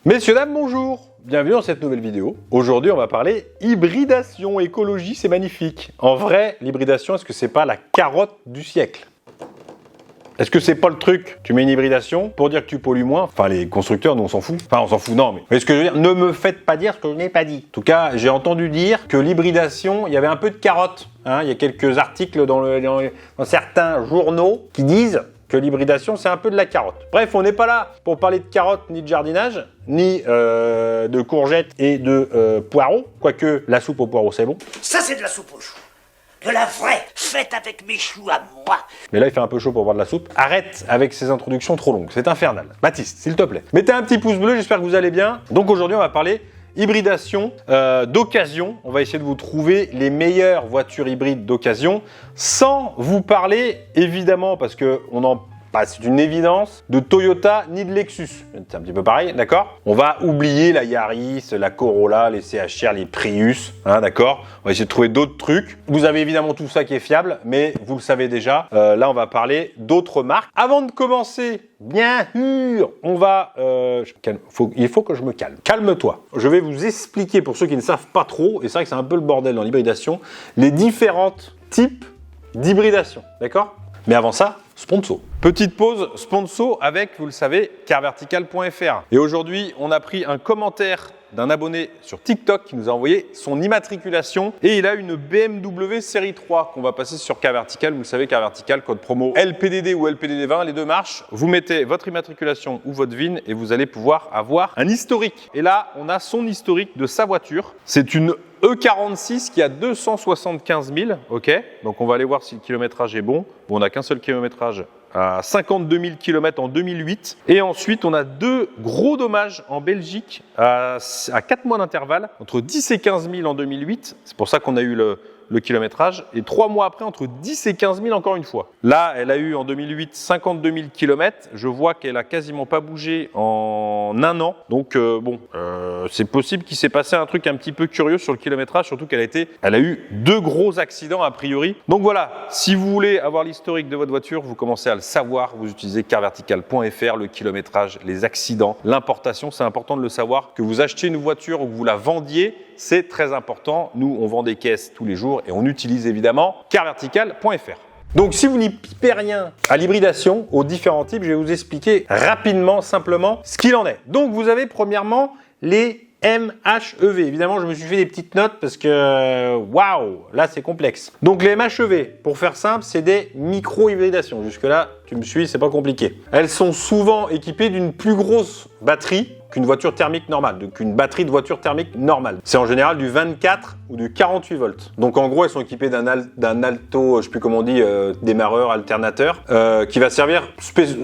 Messieurs, dames, bonjour. Bienvenue dans cette nouvelle vidéo. Aujourd'hui, on va parler hybridation, écologie, c'est magnifique. En vrai, l'hybridation, est-ce que c'est pas la carotte du siècle? Est-ce que c'est pas le truc? Tu mets une hybridation pour dire que tu pollues moins. Enfin, les constructeurs, nous, on s'en fout. Enfin, on s'en fout, non, mais... Vous voyez ce que je veux dire? Ne me faites pas dire ce que je n'ai pas dit. En tout cas, j'ai entendu dire que l'hybridation, il y avait un peu de carotte. Hein, il y a quelques articles dans certains journaux qui disent que l'hybridation, c'est un peu de la carotte. Bref, on n'est pas là pour parler de carottes, ni de jardinage, ni de courgettes et de poireaux. Quoique, la soupe aux poireaux, c'est bon. Ça, c'est de la soupe aux choux. De la vraie, faite avec mes choux à moi. Mais là, il fait un peu chaud pour boire de la soupe. Arrête avec ces introductions trop longues, c'est infernal. Baptiste, s'il te plaît. Mettez un petit pouce bleu, j'espère que vous allez bien. Donc aujourd'hui, on va parler hybridation d'occasion. On va essayer de vous trouver les meilleures voitures hybrides d'occasion, sans vous parler, évidemment, parce que c'est une évidence, de Toyota ni de Lexus. C'est un petit peu pareil, d'accord? On va oublier la Yaris, la Corolla, les CHR, les Prius, hein, d'accord? On va essayer de trouver d'autres trucs. Vous avez évidemment tout ça qui est fiable, mais vous le savez déjà. Là, on va parler d'autres marques. Avant de commencer, bien sûr, on va... il faut que je me calme. Calme-toi. Je vais vous expliquer, pour ceux qui ne savent pas trop, et c'est vrai que c'est un peu le bordel dans l'hybridation, les différents types d'hybridation, d'accord? Mais avant ça, sponsor. Petite pause sponsor avec, vous le savez, carvertical.fr. Et aujourd'hui, on a pris un commentaire d'un abonné sur TikTok qui nous a envoyé son immatriculation et il a une BMW série 3 qu'on va passer sur Carvertical. Vous le savez, Carvertical, code promo LPDD ou LPDD20, les deux marches. Vous mettez votre immatriculation ou votre VIN et vous allez pouvoir avoir un historique. Et là, on a son historique de sa voiture. C'est une E46 qui a 275 000, ok? Donc on va aller voir si le kilométrage est bon. Bon, on n'a qu'un seul kilométrage à 52 000 km en 2008. Et ensuite, on a deux gros dommages en Belgique à 4 mois d'intervalle, entre 10 et 15 000 en 2008. C'est pour ça qu'on a eu le kilométrage. Et 3 mois après, entre 10 et 15 000 encore une fois. Là, elle a eu en 2008 52 000 km. Je vois qu'elle a quasiment pas bougé en un an. Donc c'est possible qu'il s'est passé un truc un petit peu curieux sur le kilométrage, surtout elle a eu 2 gros accidents a priori. Donc voilà, si vous voulez avoir l'historique de votre voiture, vous commencez à le savoir. Vous utilisez carvertical.fr, le kilométrage, les accidents, l'importation. C'est important de le savoir. Que vous achetiez une voiture ou que vous la vendiez, c'est très important. Nous, on vend des caisses tous les jours et on utilise évidemment carvertical.fr. Donc, si vous n'y pipez rien à l'hybridation, aux différents types, je vais vous expliquer rapidement, simplement, ce qu'il en est. Donc, vous avez premièrement les MHEV. Évidemment, je me suis fait des petites notes parce que, waouh, là, c'est complexe. Donc, les MHEV, pour faire simple, c'est des micro-hybridations. Jusque-là, tu me suis, c'est pas compliqué. Elles sont souvent équipées d'une plus grosse batterie qu'une voiture thermique normale, qu'une batterie de voiture thermique normale. C'est en général du 24 ou du 48 volts. Donc en gros, elles sont équipées d'un alto, je sais plus comment on dit, démarreur, alternateur, qui va servir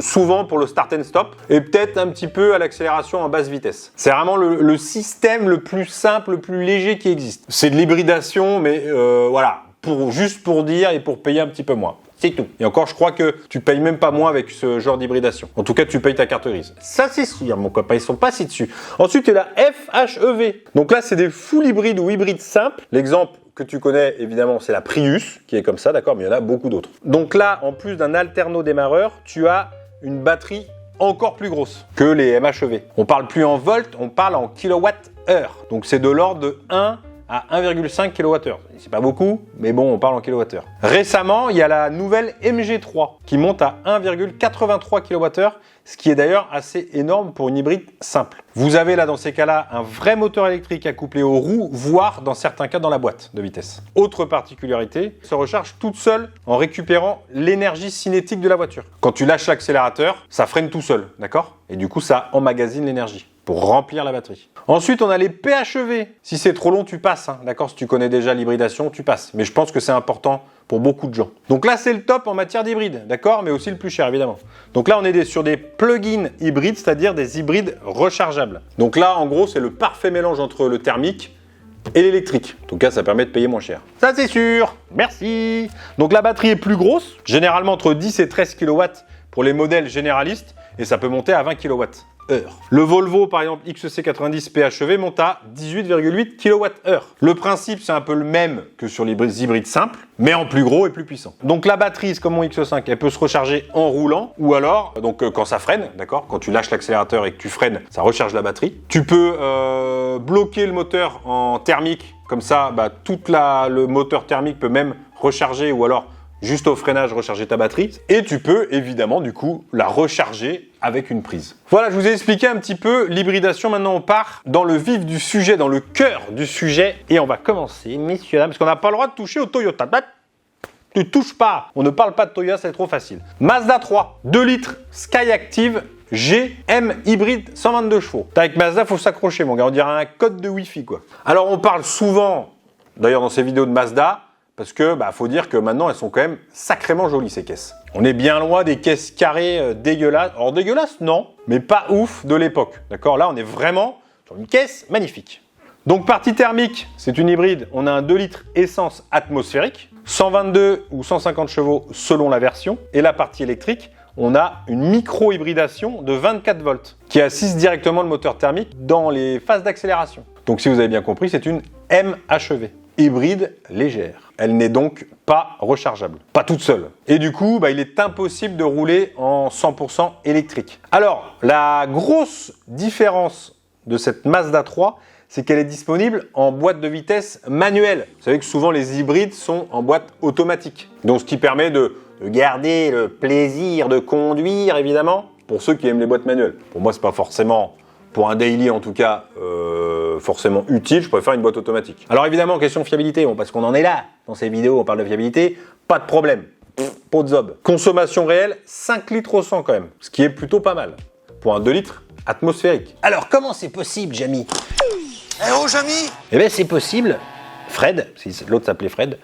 souvent pour le start and stop et peut-être un petit peu à l'accélération en basse vitesse. C'est vraiment le système le plus simple, le plus léger qui existe. C'est de l'hybridation, mais voilà, juste pour dire et pour payer un petit peu moins. C'est tout. Et encore, je crois que tu payes même pas moins avec ce genre d'hybridation. En tout cas, tu payes ta carte grise. Ça, c'est sûr, mon copain. Ils sont pas si dessus. Ensuite, il y a la FHEV. Donc là, c'est des full hybrides ou hybrides simples. L'exemple que tu connais, évidemment, c'est la Prius, qui est comme ça, d'accord, mais il y en a beaucoup d'autres. Donc là, en plus d'un alterno-démarreur, tu as une batterie encore plus grosse que les MHEV. On parle plus en volts, on parle en kilowattheure. Donc c'est de l'ordre de 1 à 1,5 kWh. C'est pas beaucoup, mais bon, on parle en kWh. Récemment, il y a la nouvelle MG3 qui monte à 1,83 kWh, ce qui est d'ailleurs assez énorme pour une hybride simple. Vous avez là, dans ces cas-là, un vrai moteur électrique accouplé aux roues, voire dans certains cas dans la boîte de vitesse. Autre particularité, elle se recharge toute seule en récupérant l'énergie cinétique de la voiture. Quand tu lâches l'accélérateur, ça freine tout seul, d'accord? Et du coup, ça emmagasine l'énergie pour remplir la batterie. Ensuite, on a les PHEV. Si c'est trop long, tu passes, hein, d'accord? Si tu connais déjà l'hybridation, tu passes. Mais je pense que c'est important pour beaucoup de gens. Donc là, c'est le top en matière d'hybride, d'accord? Mais aussi le plus cher, évidemment. Donc là, on est sur des plug-in hybrides, c'est-à-dire des hybrides rechargeables. Donc là, en gros, c'est le parfait mélange entre le thermique et l'électrique. En tout cas, ça permet de payer moins cher. Ça, c'est sûr. Merci. Donc la batterie est plus grosse, généralement entre 10 et 13 kW pour les modèles généralistes, et ça peut monter à 20 kW. Le Volvo, par exemple, XC90 PHEV monte à 18,8 kWh. Le principe, c'est un peu le même que sur les hybrides simples, mais en plus gros et plus puissant. Donc la batterie, c'est comme mon X5, elle peut se recharger en roulant, ou alors, quand ça freine, d'accord, quand tu lâches l'accélérateur et que tu freines, ça recharge la batterie. Tu peux bloquer le moteur en thermique, comme ça, le moteur thermique peut même recharger, ou alors juste au freinage, recharger ta batterie. Et tu peux évidemment, du coup, la recharger avec une prise. Voilà, je vous ai expliqué un petit peu l'hybridation. Maintenant, on part dans le vif du sujet, dans le cœur du sujet. Et on va commencer, messieurs, dames, parce qu'on n'a pas le droit de toucher au Toyota. Tu touches pas. On ne parle pas de Toyota, c'est trop facile. Mazda 3, 2 litres, Skyactiv, GM hybride, 122 chevaux. Avec Mazda, faut s'accrocher, mon gars. On dirait un code de Wi-Fi, quoi. Alors, on parle souvent, d'ailleurs, dans ces vidéos de Mazda, parce que, faut dire que maintenant, elles sont quand même sacrément jolies, ces caisses. On est bien loin des caisses carrées dégueulasses. Alors, dégueulasses, non, mais pas ouf de l'époque. D'accord? Là, on est vraiment sur une caisse magnifique. Donc, partie thermique, c'est une hybride. On a un 2 litres essence atmosphérique, 122 ou 150 chevaux selon la version. Et la partie électrique, on a une micro-hybridation de 24 volts qui assiste directement le moteur thermique dans les phases d'accélération. Donc, si vous avez bien compris, c'est une MHEV. Hybride légère. Elle n'est donc pas rechargeable, pas toute seule. Et du coup, il est impossible de rouler en 100% électrique. Alors, la grosse différence de cette Mazda 3, c'est qu'elle est disponible en boîte de vitesse manuelle. Vous savez que souvent les hybrides sont en boîte automatique. Donc, ce qui permet de garder le plaisir de conduire, évidemment, pour ceux qui aiment les boîtes manuelles. Pour moi, c'est pas forcément, pour un daily en tout cas, forcément utile, je préfère une boîte automatique. Alors évidemment, question fiabilité, parce qu'on en est là, dans ces vidéos, on parle de fiabilité, pas de problème, pas de zob. Consommation réelle, 5 litres au 100 quand même, ce qui est plutôt pas mal, pour un 2 litres atmosphérique. Alors, comment c'est possible, Jamy? Eh oh, Jamy! Eh bien, c'est possible, Fred, si l'autre s'appelait Fred,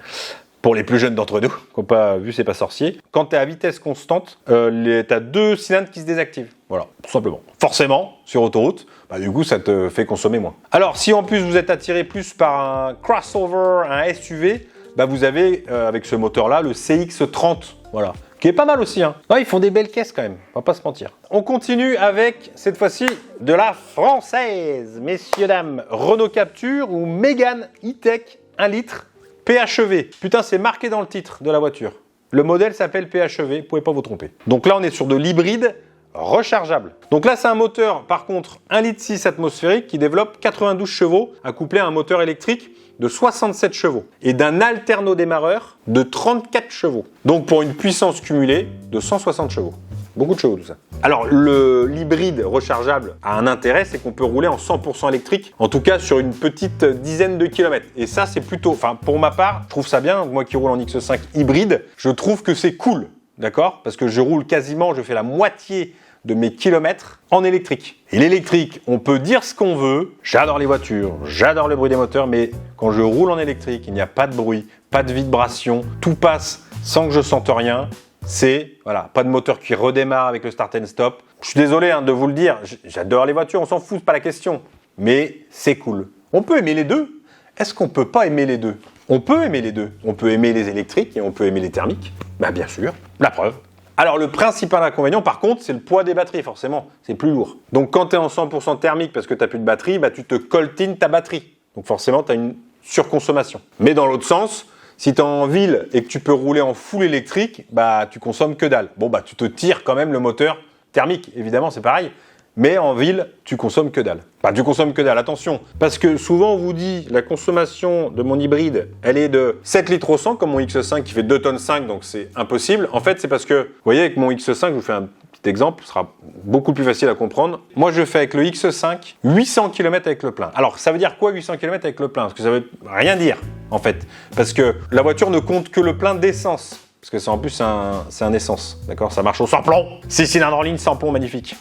pour les plus jeunes d'entre nous, qui n'ont pas vu C'est pas sorcier, quand tu es à vitesse constante, tu as 2 cylindres qui se désactivent. Voilà, tout simplement. Forcément, sur autoroute, du coup, ça te fait consommer moins. Alors, si en plus vous êtes attiré plus par un crossover, un SUV, vous avez, avec ce moteur-là, le CX-30, voilà, qui est pas mal aussi. Ouais, ils font des belles caisses quand même, on va pas se mentir. On continue avec, cette fois-ci, de la française, messieurs, dames, Renault Captur ou Mégane E-Tech 1 litre, PHEV. Putain, c'est marqué dans le titre de la voiture. Le modèle s'appelle PHEV, vous pouvez pas vous tromper. Donc là, on est sur de l'hybride rechargeable. Donc là, c'est un moteur, par contre, 1,6 litre atmosphérique qui développe 92 chevaux, accouplé à un moteur électrique de 67 chevaux et d'un alternodémarreur de 34 chevaux. Donc pour une puissance cumulée de 160 chevaux. Beaucoup de chevaux tout ça. Alors l'hybride rechargeable a un intérêt, c'est qu'on peut rouler en 100% électrique, en tout cas sur une petite dizaine de kilomètres. Et ça c'est plutôt, pour ma part, je trouve ça bien, moi qui roule en X5 hybride, je trouve que c'est cool, d'accord? Parce que je roule quasiment, je fais la moitié de mes kilomètres en électrique. Et l'électrique, on peut dire ce qu'on veut, j'adore les voitures, j'adore le bruit des moteurs, mais quand je roule en électrique, il n'y a pas de bruit, pas de vibration, tout passe sans que je sente rien. C'est, voilà, pas de moteur qui redémarre avec le start and stop. Je suis désolé de vous le dire, j'adore les voitures, on s'en fout, c'est pas la question. Mais c'est cool. On peut aimer les deux. Est-ce qu'on peut pas aimer les deux? On peut aimer les deux. On peut aimer les électriques et on peut aimer les thermiques. Bien sûr, la preuve. Alors le principal inconvénient par contre, c'est le poids des batteries, forcément, c'est plus lourd. Donc quand tu es en 100% thermique parce que tu n'as plus de batterie, tu te coltines ta batterie. Donc forcément, tu as une surconsommation. Mais dans l'autre sens, si tu es en ville et que tu peux rouler en full électrique, tu consommes que dalle. Bon, tu te tires quand même le moteur thermique, évidemment, c'est pareil. Mais en ville, tu consommes que dalle. Tu consommes que dalle, attention. Parce que souvent, on vous dit, la consommation de mon hybride, elle est de 7 litres au 100, comme mon X5 qui fait 2,5 tonnes, donc c'est impossible. En fait, c'est parce que, vous voyez, avec mon X5, je vous fais un petit exemple, ce sera beaucoup plus facile à comprendre. Moi, je fais avec le X5 800 km avec le plein. Alors, ça veut dire quoi 800 km avec le plein? Parce que ça veut rien dire, en fait. Parce que la voiture ne compte que le plein d'essence. Parce que c'est en plus, c'est un essence, d'accord? Ça marche au sans plomb. 6 cylindres en ligne, sans plomb, magnifique.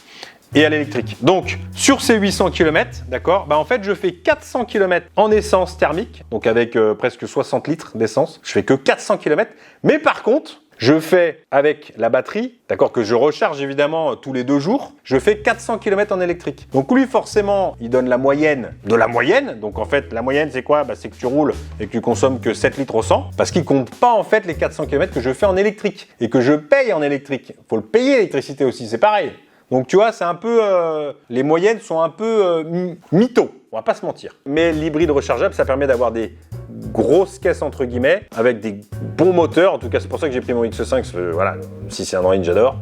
Et à l'électrique. Donc, sur ces 800 km, d'accord, en fait, je fais 400 km en essence thermique, donc avec presque 60 litres d'essence. Je fais que 400 km. Mais par contre, je fais avec la batterie, d'accord, que je recharge évidemment tous les 2 jours, je fais 400 km en électrique. Donc lui, forcément, il donne la moyenne de la moyenne. Donc en fait, la moyenne, c'est quoi? C'est que tu roules et que tu consommes que 7 litres au 100, parce qu'il compte pas en fait les 400 km que je fais en électrique et que je paye en électrique. Faut le payer l'électricité aussi, c'est pareil. Donc tu vois, c'est un peu... les moyennes sont un peu mytho, on va pas se mentir. Mais l'hybride rechargeable, ça permet d'avoir des grosses caisses entre guillemets, avec des bons moteurs. En tout cas, c'est pour ça que j'ai pris mon X5, parce que, voilà, si c'est Android, j'adore.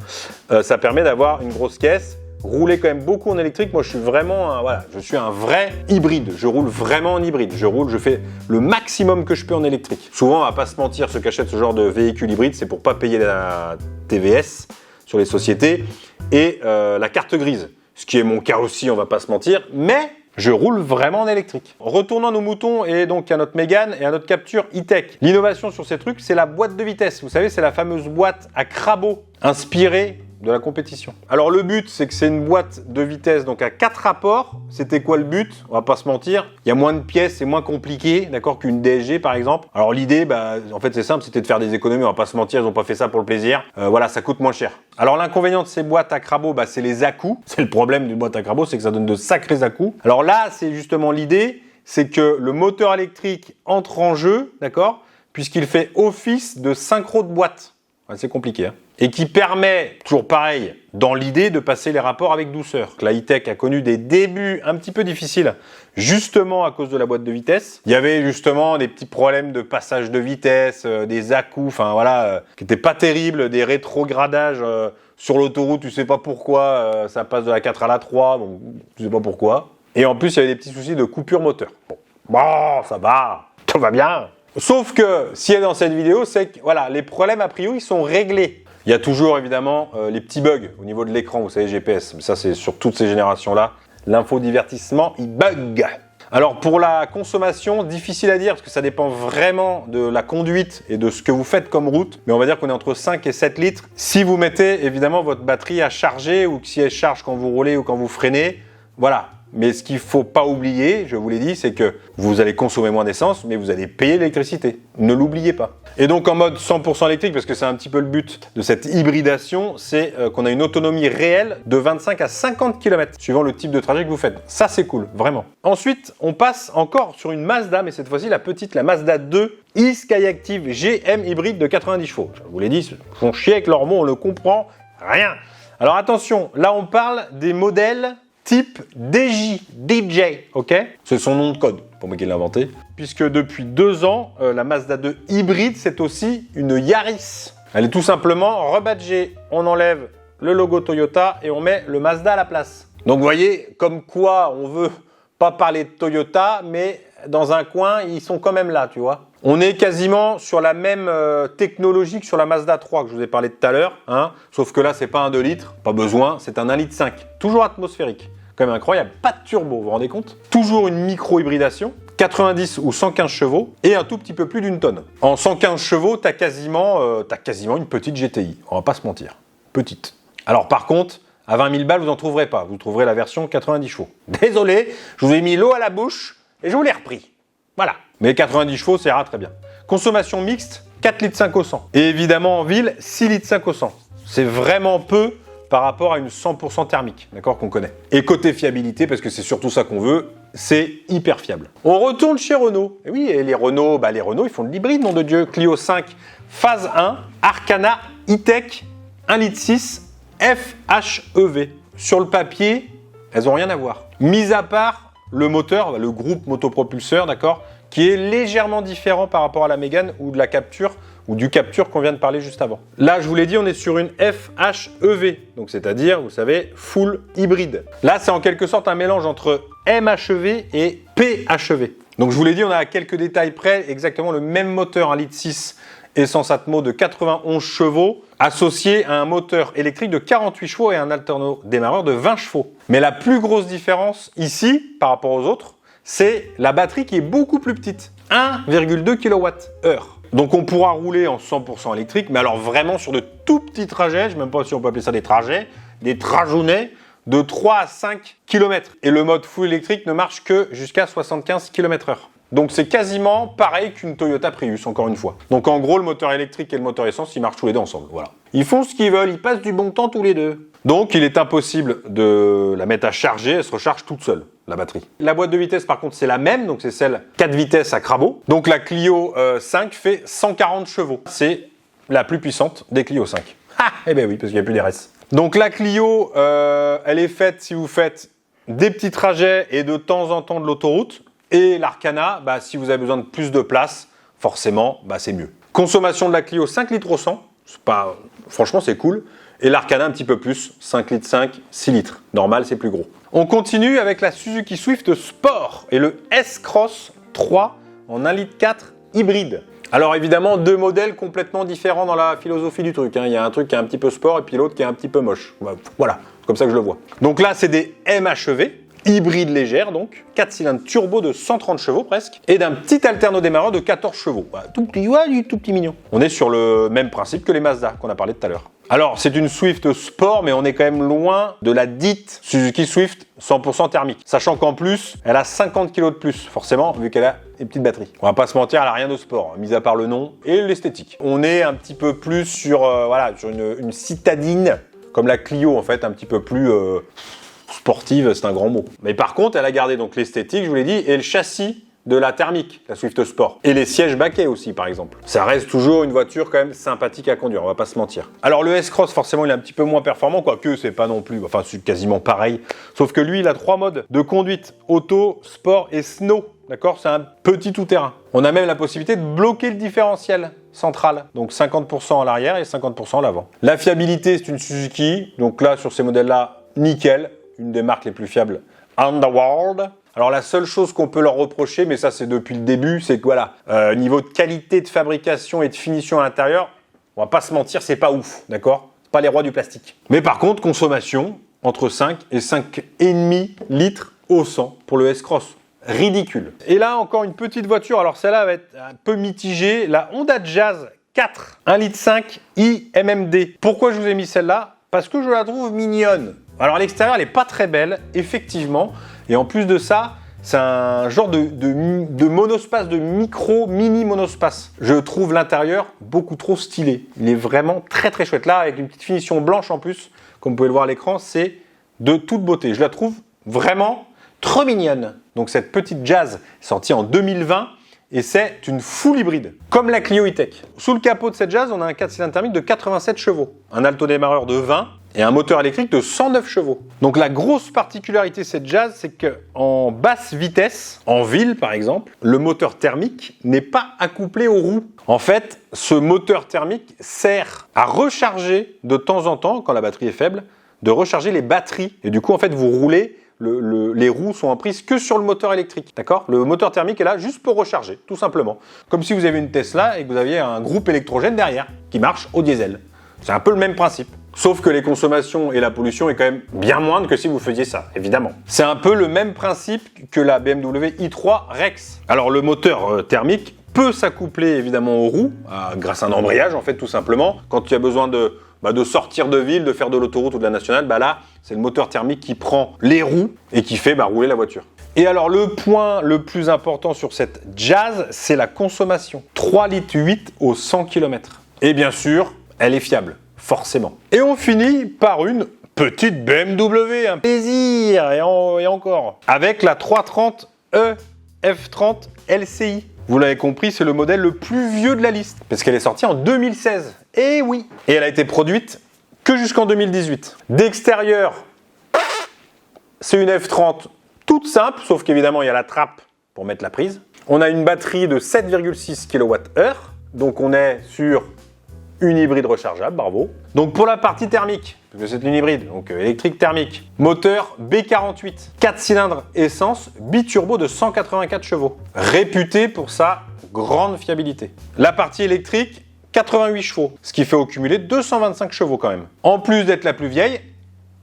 Ça permet d'avoir une grosse caisse, rouler quand même beaucoup en électrique. Moi, je suis vraiment je suis un vrai hybride. Je roule vraiment en hybride. Je fais le maximum que je peux en électrique. Souvent, on va pas se mentir, ceux qui achètent ce genre de véhicule hybride, c'est pour pas payer la TVS sur les sociétés et la carte grise. Ce qui est mon cas aussi, on va pas se mentir, mais je roule vraiment en électrique. Retournons à nos moutons et donc à notre Mégane et à notre capture e-tech. L'innovation sur ces trucs, c'est la boîte de vitesse. Vous savez, c'est la fameuse boîte à crabot inspirée de la compétition. Alors le but, c'est que c'est une boîte de vitesse donc à 4 rapports. C'était quoi le but? On va pas se mentir. Il y a moins de pièces, c'est moins compliqué, d'accord, qu'une DSG par exemple. Alors l'idée, en fait c'est simple, c'était de faire des économies. On va pas se mentir, ils ont pas fait ça pour le plaisir. Voilà, ça coûte moins cher. Alors l'inconvénient de ces boîtes à crabot, c'est les à-coups. C'est le problème d'une boîte à crabot, c'est que ça donne de sacrés à-coups. Alors là, c'est justement l'idée, c'est que le moteur électrique entre en jeu, d'accord, puisqu'il fait office de synchro de boîte. C'est compliqué, hein. Et qui permet, toujours pareil, dans l'idée de passer les rapports avec douceur. La e-tech a connu des débuts un petit peu difficiles, justement à cause de la boîte de vitesse. Il y avait justement des petits problèmes de passage de vitesse, des à-coups, qui n'étaient pas terribles, des rétrogradages sur l'autoroute, tu sais pas pourquoi, ça passe de la 4 à la 3, donc tu sais pas pourquoi. Et en plus, il y avait des petits soucis de coupure moteur. Bon, ça va, tout va bien. Sauf que, s'il y a dans cette vidéo, c'est que les problèmes a priori sont réglés. Il y a toujours évidemment les petits bugs au niveau de l'écran, vous savez, GPS. Mais ça, c'est sur toutes ces générations-là. L'infodivertissement, il bug. Alors pour la consommation, difficile à dire parce que ça dépend vraiment de la conduite et de ce que vous faites comme route. Mais on va dire qu'on est entre 5 et 7 litres. Si vous mettez évidemment votre batterie à charger ou que si elle charge quand vous roulez ou quand vous freinez, voilà. Mais ce qu'il ne faut pas oublier, je vous l'ai dit, c'est que vous allez consommer moins d'essence, mais vous allez payer l'électricité. Ne l'oubliez pas. Et donc en mode 100% électrique, parce que c'est un petit peu le but de cette hybridation, c'est qu'on a une autonomie réelle de 25 à 50 km, suivant le type de trajet que vous faites. Ça, c'est cool, vraiment. Ensuite, on passe encore sur une Mazda, mais cette fois-ci, la Mazda 2 e-Skyactiv GM hybride de 90 chevaux. Je vous l'ai dit, ils font chier avec leurs mots, on ne comprend rien. Alors attention, là on parle des modèles type DJ, ok? C'est son nom de code, pour moi qui l'ai inventé. Puisque depuis 2 ans, la Mazda 2 hybride, c'est aussi une Yaris. Elle est tout simplement rebadgée. On enlève le logo Toyota et on met le Mazda à la place. Donc vous voyez, comme quoi on veut pas parler de Toyota, mais dans un coin, ils sont quand même là, tu vois. On est quasiment sur la même technologie que sur la Mazda 3 que je vous ai parlé tout à l'heure, hein. Sauf que là, c'est pas un 2 litres, pas besoin, c'est un 1,5 litre. Toujours atmosphérique. Quand même incroyable, pas de turbo, vous vous rendez compte? Toujours une micro-hybridation, 90 ou 115 chevaux et un tout petit peu plus d'une tonne. En 115 chevaux, t'as quasiment une petite GTI, on va pas se mentir, petite. Alors par contre, à 20 000 balles, vous n'en trouverez pas, vous trouverez la version 90 chevaux. Désolé, je vous ai mis l'eau à la bouche et je vous l'ai repris. Voilà. Mais 90 chevaux, ça ira très bien. Consommation mixte, 4,5 litres au 100. Et évidemment en ville, 6,5 litres au 100. C'est vraiment peu par rapport à une 100% thermique, d'accord, qu'on connaît. Et côté fiabilité, parce que c'est surtout ça qu'on veut, c'est hyper fiable. On retourne chez Renault. Et oui, et les Renault, ils font de l'hybride, nom de Dieu. Clio 5, phase 1, Arcana, e-tech, 1,6 litre, FHEV. Sur le papier, elles n'ont rien à voir. Mis à part le moteur, le groupe motopropulseur, d'accord, qui est légèrement différent par rapport à la Mégane ou de la Capture, ou du Capture qu'on vient de parler juste avant. Là, je vous l'ai dit, on est sur une FHEV, donc c'est-à-dire, vous savez, full hybride. Là, c'est en quelque sorte un mélange entre MHEV et PHEV. Donc, je vous l'ai dit, on a à quelques détails près exactement le même moteur, 1,6 litre essence Atmo de 91 chevaux, associé à un moteur électrique de 48 chevaux et un alterno démarreur de 20 chevaux. Mais la plus grosse différence ici, par rapport aux autres, c'est la batterie qui est beaucoup plus petite, 1,2 kWh. Donc on pourra rouler en 100% électrique, mais alors vraiment sur de tout petits trajets, je ne sais même pas si on peut appeler ça des trajets, des trajounets de 3 à 5 km. Et le mode full électrique ne marche que jusqu'à 75 km/h. Donc c'est quasiment pareil qu'une Toyota Prius, encore une fois. Donc en gros, le moteur électrique et le moteur essence, ils marchent tous les deux ensemble, voilà. Ils font ce qu'ils veulent, ils passent du bon temps tous les deux. Donc il est impossible de la mettre à charger, elle se recharge toute seule, la batterie. La boîte de vitesse par contre c'est la même, donc c'est celle 4 vitesses à crabot. Donc la Clio 5 fait 140 chevaux. C'est la plus puissante des Clio 5. Ah, eh ben oui, parce qu'il n'y a plus d'RS. Donc la Clio, elle est faite si vous faites des petits trajets et de temps en temps de l'autoroute. Et l'Arcana, bah, si vous avez besoin de plus de place, forcément, bah, c'est mieux. Consommation de la Clio, 5 litres au 100. Franchement, c'est cool. Et l'Arcana, un petit peu plus, 5 litres 5, 6 litres. Normal, c'est plus gros. On continue avec la Suzuki Swift Sport et le S-Cross 3 en 1 litre 4 hybride. Alors évidemment, deux modèles complètement différents dans la philosophie du truc. Il y a un truc qui est un petit peu sport et puis l'autre qui est un petit peu moche. Voilà, c'est comme ça que je le vois. Donc là, c'est des MHEV, hybride légère donc, 4 cylindres turbo de 130 chevaux presque, et d'un petit alterno-démarreur de 14 chevaux. Tout petit mignon. On est sur le même principe que les Mazda qu'on a parlé tout à l'heure. Alors, c'est une Swift Sport, mais on est quand même loin de la dite Suzuki Swift 100% thermique. Sachant qu'en plus, elle a 50 kg de plus, forcément, vu qu'elle a une petite batterie. On va pas se mentir, elle a rien de sport, mis à part le nom et l'esthétique. On est un petit peu plus sur, sur une citadine, comme la Clio en fait, un petit peu plus sportive, c'est un grand mot. Mais par contre, elle a gardé donc l'esthétique, je vous l'ai dit, et le châssis de la thermique, la Swift Sport. Et les sièges baquets aussi, par exemple. Ça reste toujours une voiture quand même sympathique à conduire, on va pas se mentir. Alors le S-Cross, forcément, il est un petit peu moins performant, quoique c'est pas non plus, enfin c'est quasiment pareil. Sauf que lui, il a 3 modes de conduite, auto, sport et snow. D'accord? C'est un petit tout-terrain. On a même la possibilité de bloquer le différentiel central. Donc 50% à l'arrière et 50% à l'avant. La fiabilité, c'est une Suzuki. Donc là, sur ces modèles-là, nickel. Une des marques les plus fiables on the world. Alors la seule chose qu'on peut leur reprocher, mais ça c'est depuis le début, c'est que voilà, niveau de qualité de fabrication et de finition à l'intérieur, on va pas se mentir, c'est pas ouf, d'accord? C'est pas les rois du plastique. Mais par contre, consommation entre 5 et 5,5 litres au 100 pour le S-Cross. Ridicule. Et là, encore une petite voiture, alors celle-là va être un peu mitigée, la Honda Jazz 4, 1,5 litre iMMD. Pourquoi je vous ai mis celle-là? Parce que je la trouve mignonne. Alors à l'extérieur, elle n'est pas très belle, effectivement. Et en plus de ça, c'est un genre de monospace, de mini monospace. Je trouve l'intérieur beaucoup trop stylé. Il est vraiment très très chouette. Là, avec une petite finition blanche en plus, comme vous pouvez le voir à l'écran, c'est de toute beauté. Je la trouve vraiment trop mignonne. Donc cette petite Jazz sortie en 2020 et c'est une full hybride, comme la Clio E-Tech. Sous le capot de cette Jazz, on a un 4 cylindres thermique de 87 chevaux, un alto-démarreur de 20 et un moteur électrique de 109 chevaux. Donc la grosse particularité de cette Jazz, c'est qu'en basse vitesse, en ville par exemple, le moteur thermique n'est pas accouplé aux roues. En fait, ce moteur thermique sert à recharger de temps en temps, quand la batterie est faible, de recharger les batteries. Et du coup, en fait, vous roulez, les roues sont en prise que sur le moteur électrique. D'accord? Le moteur thermique est là juste pour recharger, tout simplement. Comme si vous avez une Tesla et que vous aviez un groupe électrogène derrière qui marche au diesel. C'est un peu le même principe. Sauf que les consommations et la pollution est quand même bien moindre que si vous faisiez ça, évidemment. C'est un peu le même principe que la BMW i3 Rex. Alors le moteur thermique peut s'accoupler évidemment aux roues, grâce à un embrayage en fait tout simplement. Quand tu as besoin de sortir de ville, de faire de l'autoroute ou de la nationale, là c'est le moteur thermique qui prend les roues et qui fait rouler la voiture. Et alors le point le plus important sur cette Jazz, c'est la consommation. 3,8 litres au 100 km. Et bien sûr, elle est fiable. Forcément. Et on finit par une petite BMW, un plaisir, et encore. Avec la 330e F30 LCI. Vous l'avez compris, c'est le modèle le plus vieux de la liste, parce qu'elle est sortie en 2016. Eh oui. Et elle a été produite que jusqu'en 2018. D'extérieur, c'est une F30 toute simple, sauf qu'évidemment, il y a la trappe pour mettre la prise. On a une batterie de 7,6 kWh, donc on est sur une hybride rechargeable, bravo. Donc pour la partie thermique, parce que c'est une hybride, donc électrique thermique, moteur B48, 4 cylindres essence, biturbo de 184 chevaux, réputé pour sa grande fiabilité. La partie électrique, 88 chevaux, ce qui fait au cumulé 225 chevaux quand même. En plus d'être la plus vieille,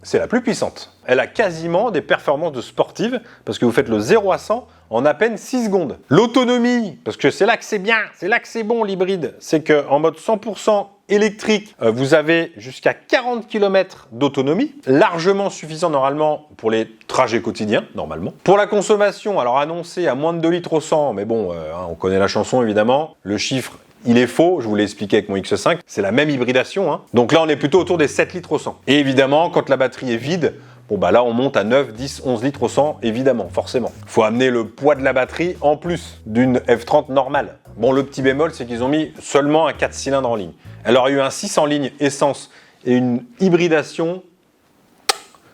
c'est la plus puissante. Elle a quasiment des performances de sportive, parce que vous faites le 0 à 100 en à peine 6 secondes. L'autonomie, parce que c'est là que c'est bien, c'est là que c'est bon l'hybride, c'est qu'en mode 100% électrique, vous avez jusqu'à 40 km d'autonomie, largement suffisant normalement pour les trajets quotidiens, normalement. Pour la consommation, alors annoncé à moins de 2 litres au 100, mais bon, on connaît la chanson évidemment, le chiffre il est faux, je vous l'ai expliqué avec mon X5, c'est la même hybridation. Donc là, on est plutôt autour des 7 litres au 100. Et évidemment, quand la batterie est vide, là, on monte à 9, 10, 11 litres au 100, évidemment, forcément. Il faut amener le poids de la batterie en plus d'une F30 normale. Bon, le petit bémol, c'est qu'ils ont mis seulement un 4 cylindres en ligne. Elle aurait eu un 6 en ligne essence et une hybridation,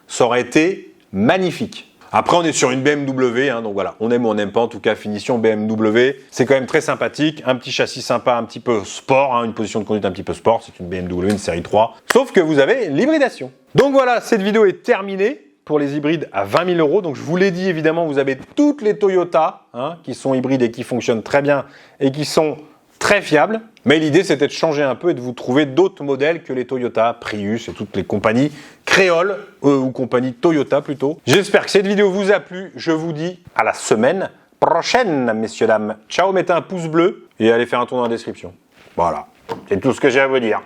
ça aurait été magnifique. Après, on est sur une BMW, hein, donc voilà, on aime ou on n'aime pas, en tout cas, finition BMW, c'est quand même très sympathique, un petit châssis sympa, un petit peu sport, hein, une position de conduite un petit peu sport, c'est une BMW, une série 3, sauf que vous avez l'hybridation. Donc voilà, cette vidéo est terminée pour les hybrides à 20 000 €, donc je vous l'ai dit, évidemment, vous avez toutes les Toyota, hein, qui sont hybrides et qui fonctionnent très bien et qui sont très fiables, mais l'idée c'était de changer un peu et de vous trouver d'autres modèles que les Toyota, Prius et toutes les compagnies créoles, ou compagnies Toyota plutôt. J'espère que cette vidéo vous a plu, je vous dis à la semaine prochaine, messieurs, dames. Ciao, mettez un pouce bleu et allez faire un tour dans la description. Voilà, c'est tout ce que j'ai à vous dire.